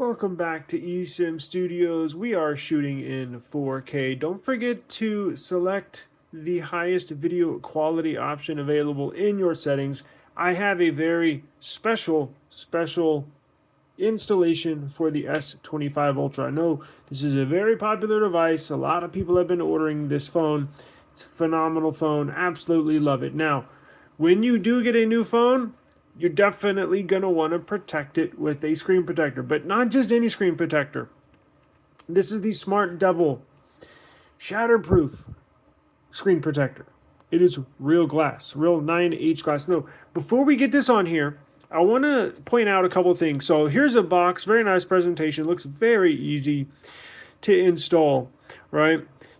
Welcome back to eSIM Studios. We are shooting in 4K. Don't forget to select the highest video quality option available in your settings. I have a very special installation for the S25 Ultra. I know this is a very popular device. A lot of people have been ordering this phone. It's a phenomenal phone. Absolutely love it. Now, when you do get a new phone, you're definitely going to want to protect it with a screen protector, but not just any screen protector. This is the SmartDevil shatterproof screen protector. It is real glass, real 9H glass. No, before we get this on here, I want to point out a couple things. So here's a box, very nice presentation, looks very easy to install, right?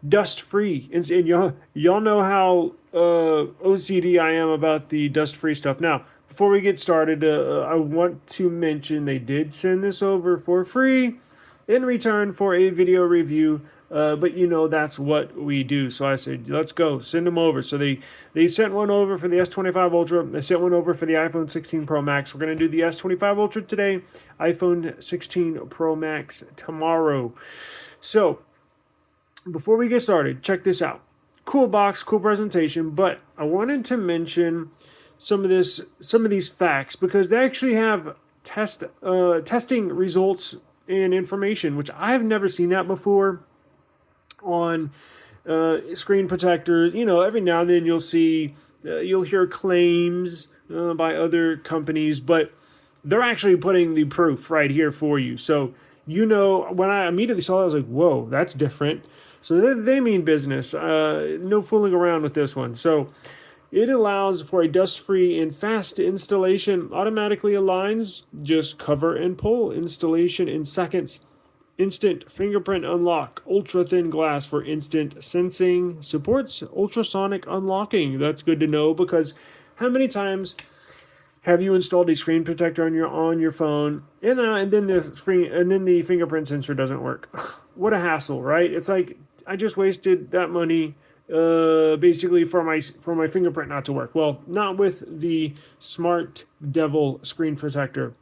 Dust-free, and y'all know how OCD I am about the dust-free stuff. Now, before we get started, I want to mention they did send this over for free in return for a video review, but you know that's what we do. So I said, let's go, send them over. So they sent one over for the S25 Ultra. They sent one over for the iPhone 16 Pro Max. We're going to do the S25 Ultra today, iPhone 16 Pro Max tomorrow. So before we get started, check this out. Cool box, cool presentation, but I wanted to mention some of these facts because they actually have testing results and information, which I've never seen that before on screen protectors. You know, every now and then you'll hear claims by other companies, but they're actually putting the proof right here for you. So, you know, when I immediately saw it, I was like, whoa, that's different. So they mean business. No fooling around with this one. So it allows for a dust-free and fast installation, automatically aligns, just cover and pull, installation in seconds, instant fingerprint unlock, ultra-thin glass for instant sensing, supports ultrasonic unlocking. That's good to know because how many times have you installed a screen protector on your phone and then the fingerprint sensor doesn't work? What a hassle, right? It's like I just wasted that money basically for my fingerprint not to work. Well, not with the SmartDevil screen protector.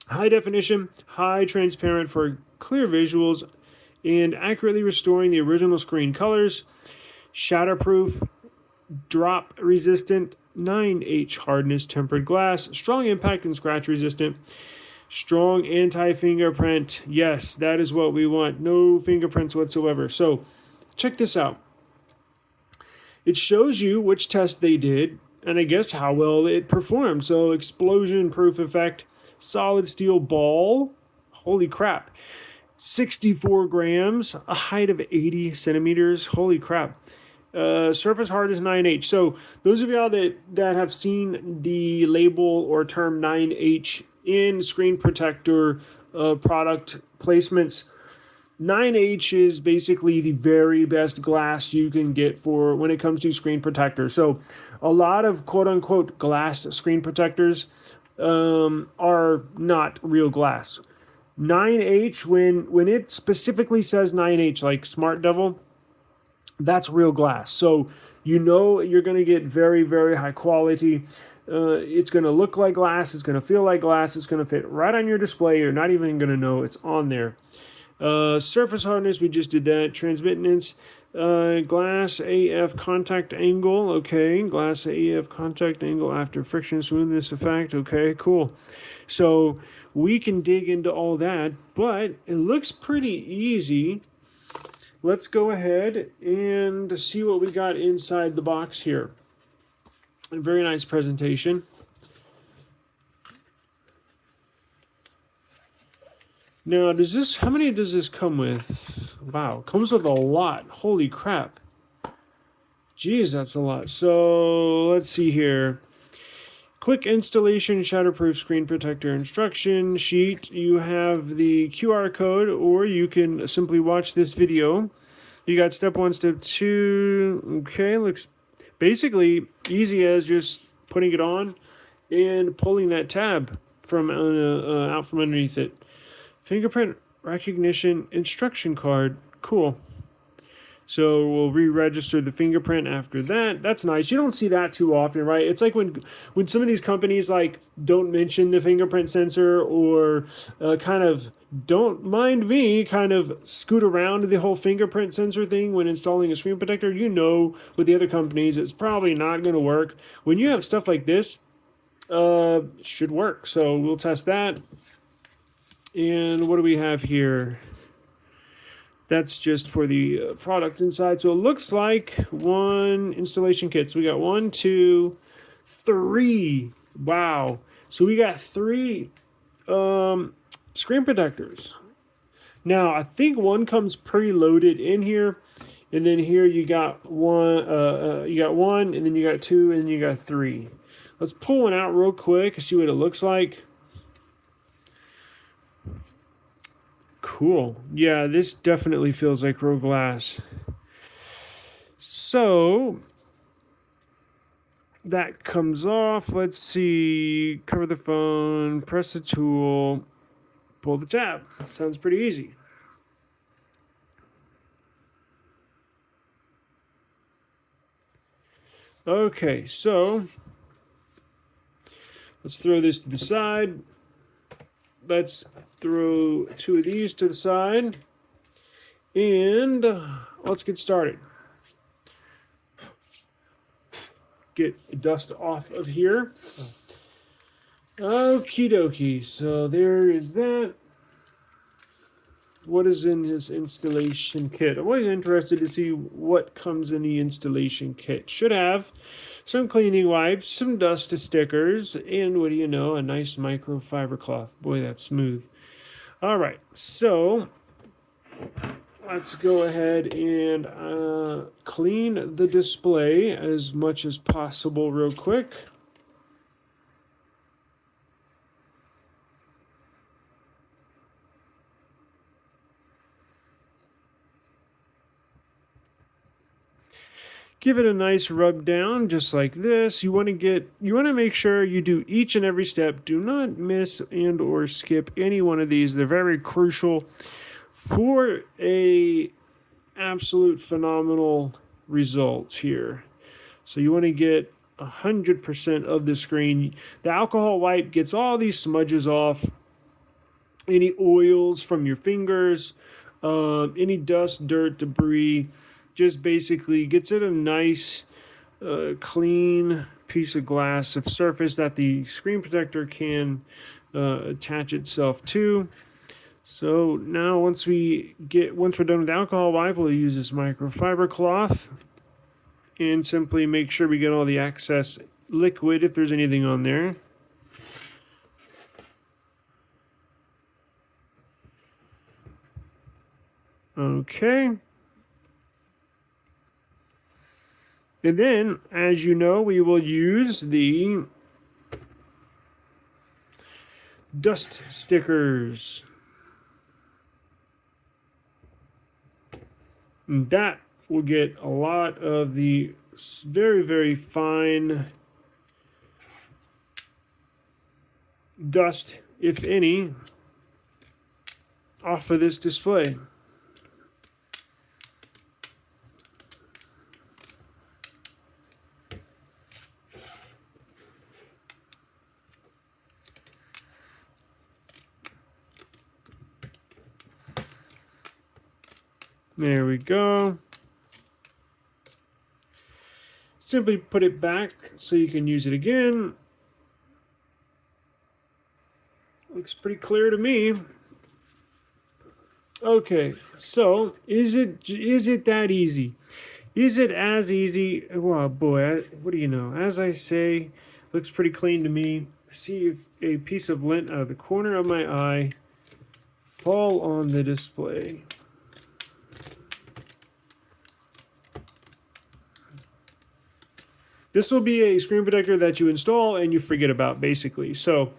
High definition, high transparent for clear visuals and accurately restoring the original screen colors. Shatterproof, drop resistant, 9H hardness, tempered glass, strong impact and scratch resistant, strong anti-fingerprint. Yes, that is what we want. No fingerprints whatsoever. So check this out. It shows you which test they did and I guess how well it performed. So explosion proof effect, solid steel ball. Holy crap. 64 grams, a height of 80 centimeters. Holy crap. Surface hardness 9H. So those of y'all that have seen the label or term 9H in screen protector product placements, 9H is basically the very best glass you can get for when it comes to screen protectors. So a lot of quote-unquote glass screen protectors are not real glass. 9H, when it specifically says 9H, like SmartDevil, that's real glass. So you know you're going to get very, very high quality. It's going to look like glass. It's going to feel like glass. It's going to fit right on your display. You're not even going to know it's on there. Surface hardness, we just did that. Transmittance, glass AF contact angle. Okay, glass AF contact angle after friction smoothness effect. Okay, cool. So we can dig into all that, but it looks pretty easy. Let's go ahead and see what we got inside the box here. A very nice presentation. Now, how many does this come with? Wow, comes with a lot. Holy crap. Jeez, that's a lot. So, let's see here. Quick installation, shatterproof screen protector instruction sheet. You have the QR code, or you can simply watch this video. You got step 1, step 2. Okay, looks basically easy as just putting it on and pulling that tab from out from underneath it. Fingerprint recognition instruction card. Cool. So we'll re-register the fingerprint after that. That's nice. You don't see that too often, right? It's like when some of these companies like don't mention the fingerprint sensor, or kind of don't mind me kind of scoot around the whole fingerprint sensor thing when installing a screen protector. You know, with the other companies, it's probably not going to work. When you have stuff like this, it should work. So we'll test that. And what do we have here? That's just for the product inside. So it looks like one installation kit. So we got 1, 2, 3. Wow. So we got 3 screen protectors. Now, I think one comes preloaded in here. And then here you got one, and then you got 2, and then you got 3. Let's pull one out real quick and see what it looks like. Cool. Yeah, this definitely feels like real glass. So that comes off. Let's see. Cover the phone, press the tool, pull the tab. Sounds pretty easy. Okay, so let's throw this to the side. Let's throw 2 of these to the side, and let's get started. Get dust off of here. Okie dokie, so there is that. What is in this installation kit? I'm always interested to see what comes in the installation kit. Should have some cleaning wipes, some dust stickers, and what do you know, a nice microfiber cloth. Boy, that's smooth. All right, so let's go ahead and clean the display as much as possible real quick. Give it a nice rub down, just like this. You want to make sure you do each and every step. Do not miss and or skip any one of these. They're very crucial for a absolute phenomenal result here. So you want to get 100% of the screen. The alcohol wipe gets all these smudges off, any oils from your fingers, any dust, dirt, debris. Just basically gets it a nice, clean piece of glass of surface that the screen protector can attach itself to. So now once we're done with the alcohol wipe, we'll use this microfiber cloth and simply make sure we get all the excess liquid if there's anything on there. Okay. And then, as you know, we will use the dust stickers. And that will get a lot of the very, very fine dust, if any, off of this display. There we go. Simply put it back so you can use it again. Looks pretty clear to me. Okay, so is it that easy? Is it as easy? Well, boy, what do you know? As I say, looks pretty clean to me. I see a piece of lint out of the corner of my eye fall on the display. This will be a screen protector that you install and you forget about, basically. So,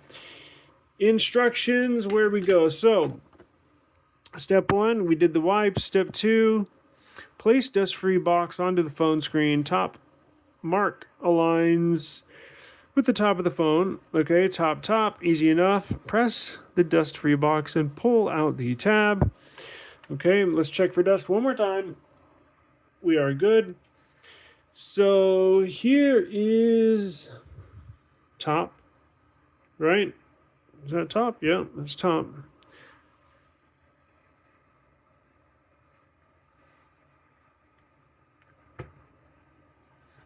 instructions, where we go. So, step 1, we did the wipes. Step 2, place dust-free box onto the phone screen. Top mark aligns with the top of the phone. Okay, top, easy enough. Press the dust-free box and pull out the tab. Okay, let's check for dust one more time. we are good. So here is top, right? Is that top? Yeah, that's top.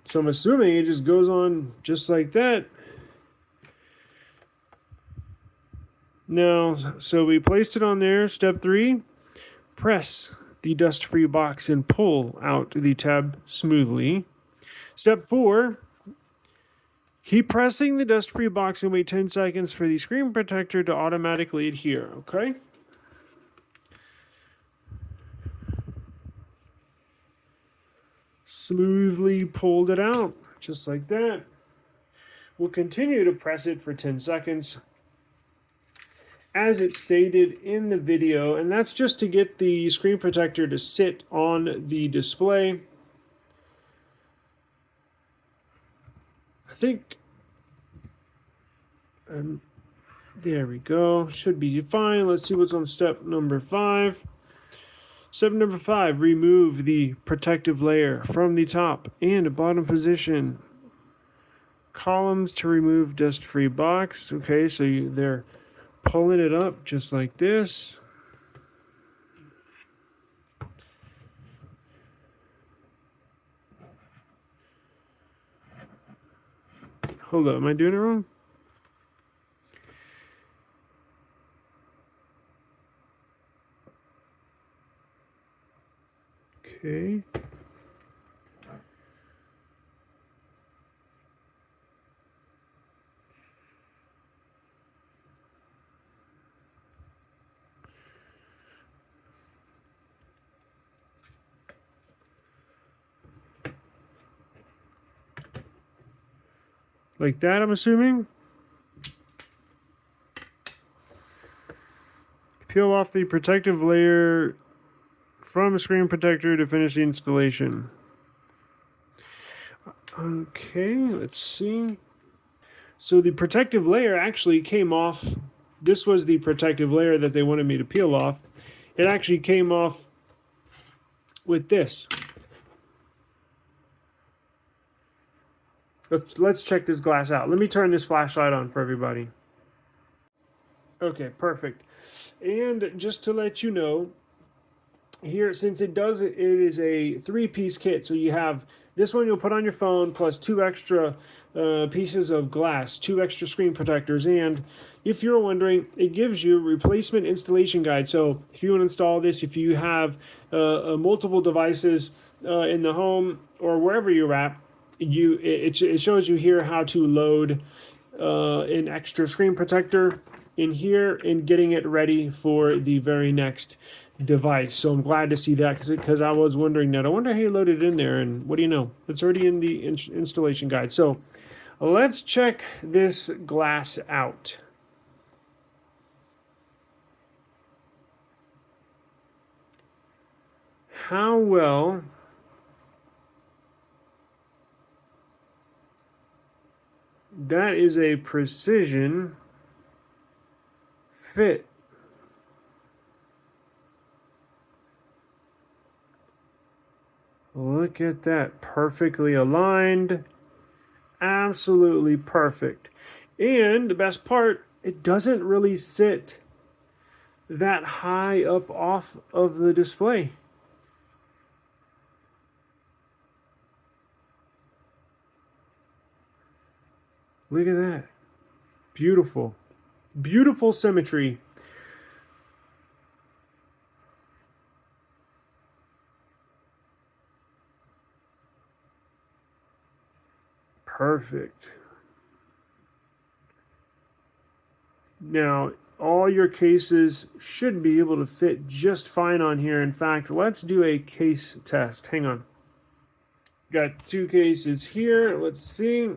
So I'm assuming it just goes on just like that. Now, so we placed it on there. Step 3, press the dust-free box and pull out the tab smoothly. Step 4, keep pressing the dust-free box and wait 10 seconds for the screen protector to automatically adhere, okay? Smoothly pulled it out, just like that. We'll continue to press it for 10 seconds. As it stated in the video, and that's just to get the screen protector to sit on the display. I think, there we go, should be fine. Let's see what's on step number 5. Step number 5, remove the protective layer from the top and bottom position. Columns to remove dust-free box. Okay, so they're pulling it up just like this. Hold up, am I doing it wrong? Okay. Like that, I'm assuming. Peel off the protective layer from a screen protector to finish the installation. Okay, let's see. So the protective layer actually came off. This was the protective layer that they wanted me to peel off. It actually came off with this. Let's check this glass out. Let me turn this flashlight on for everybody. Okay, perfect. And just to let you know, here, since it is a 3-piece kit, so you have this one you'll put on your phone plus 2 extra pieces of glass, 2 extra screen protectors, and if you're wondering, it gives you a replacement installation guide. So if you want to install this, if you have multiple devices in the home or wherever you're at, it shows you here how to load an extra screen protector in here and getting it ready for the very next device. So I'm glad to see that because I was wondering that. I wonder how you load it in there, and what do you know? It's already in the installation guide. So let's check this glass out. How well that is a precision fit. Look at that, perfectly aligned, absolutely perfect. And the best part, it doesn't really sit that high up off of the display. Look at that. Beautiful. Beautiful symmetry. Perfect. Now, all your cases should be able to fit just fine on here. In fact, let's do a case test. Hang on. Got 2 cases here. Let's see.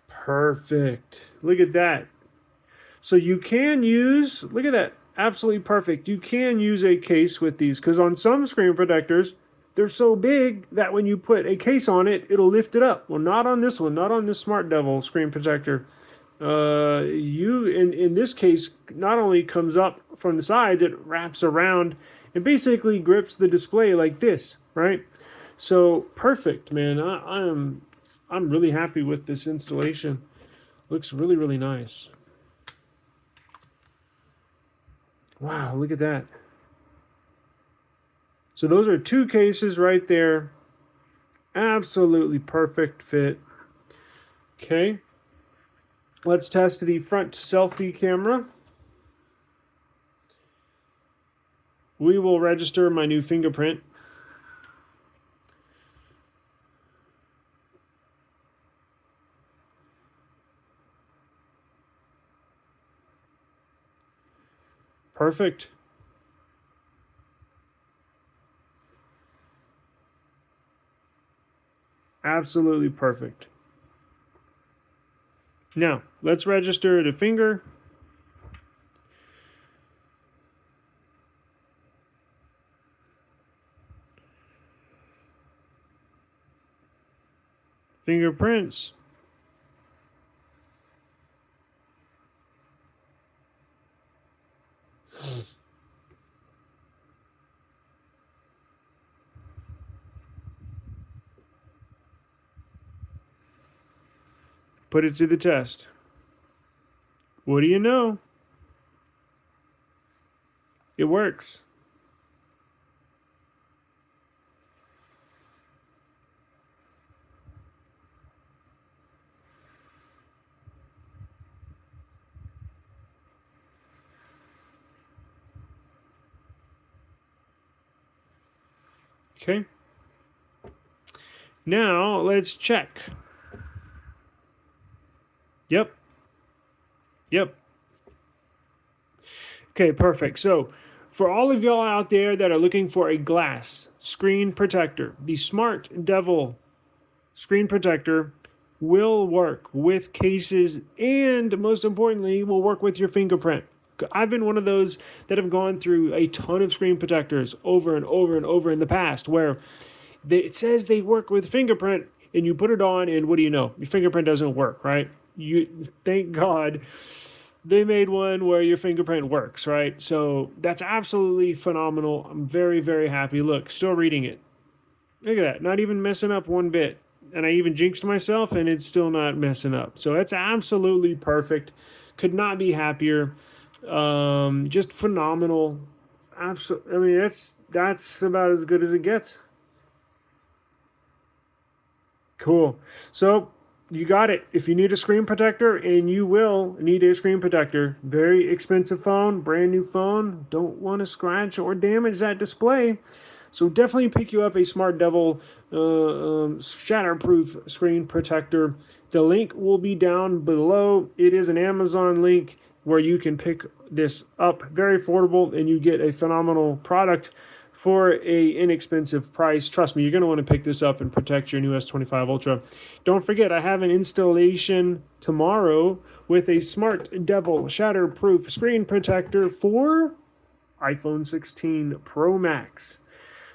Perfect. Look at that. So you can use, look at that, absolutely perfect. You can use a case with these because on some screen protectors, they're so big that when you put a case on it, it'll lift it up. Well, not on this one, not on this SmartDevil screen protector. in this case, not only comes up from the sides, it wraps around and basically grips the display like this, right? So perfect, man. I'm really happy with this installation. Looks really, really nice. Wow, look at that. So those are 2 cases right there. Absolutely perfect fit. Okay. Let's test the front selfie camera. We will register my new fingerprint. Perfect. Absolutely perfect. Now, let's register the finger. Fingerprints. Put it to the test. What do you know? It works. Okay. Now let's check. Yep. Okay, perfect. So for all of y'all out there that are looking for a glass screen protector, the SmartDevil screen protector will work with cases and, most importantly, will work with your fingerprint. I've been one of those that have gone through a ton of screen protectors over and over and over in the past where it says they work with fingerprint and you put it on and what do you know? Your fingerprint doesn't work, right? Thank God they made one where your fingerprint works, right? So that's absolutely phenomenal. I'm very, very happy. Look, still reading it. Look at that. Not even messing up one bit. And I even jinxed myself and it's still not messing up. So it's absolutely perfect. Could not be happier. Just phenomenal. Absolutely. I mean, that's about as good as it gets. Cool. So you got it. If you need a screen protector, and you will need a screen protector, very expensive phone, brand new phone, don't want to scratch or damage that display. So definitely pick you up a SmartDevil shatterproof screen protector. The link will be down below. It is an Amazon link where you can pick this up. Very affordable, and you get a phenomenal product for a inexpensive price. Trust me, you're going to want to pick this up and protect your new S25 Ultra. Don't forget, I have an installation tomorrow with a SmartDevil shatterproof screen protector for iPhone 16 Pro Max.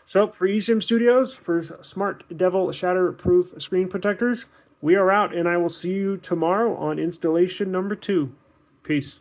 So for eSIM Studios, for SmartDevil shatterproof screen protectors, we are out, and I will see you tomorrow on installation number 2. Peace.